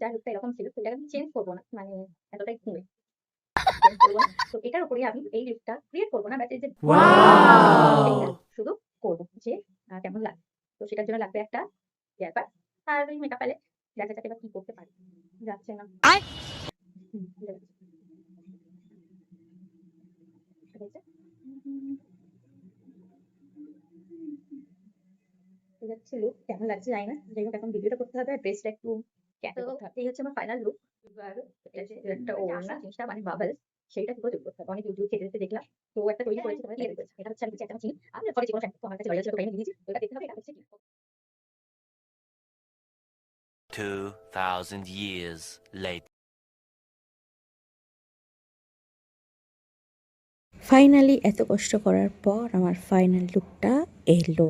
যার লুকটা এরকম ছিল, সেটাকে আমি চেঞ্জ করবো না, মানে এতটাই ঘুমে তো এটার উপরে আমি এই লুকটা ক্রিয়েট করবো না, বাট এই যে এইটা শুধু করবো যে কেমন লাগে। তো সেটার জন্য লাগবে একটা হেয়ার প্যাক আর ওই মেকআপ প্যালেট। দেখা যাক এবার কি করতে পারি। যাচ্ছে না। ঠিক আছে। ঠিক আছে। ঠিক আছে, লুক কেমন লাগছে জানি না। যাই হোক এখন ভিডিওটা করতে হবে, ড্রেসটা একটু ক্যাপচার করতে হবে। এই হচ্ছে আমার ফাইনাল লুক। এবার এটা যে একটা ওড়না জিনিসটা মানে বাবলস, সেইটা কি করে তৈরি করতে হবে। অনেক ইউটিউব থেকে দেখলাম। তো একটা তৈরি করেছি, তোমরা দেখতে পাচ্ছ। এটা হচ্ছে আমি একটা চিনি। আমি ঘরে যেকোনো শ্যাম্পু আমার কাছে রয়েছে, তো আমি দিয়েছি। তো এটা দেখতে হবে এটা হচ্ছে কি। 2,000 years later. ফাইনালি এত কষ্ট করার পর আমার ফাইনাল লুকটা এলো।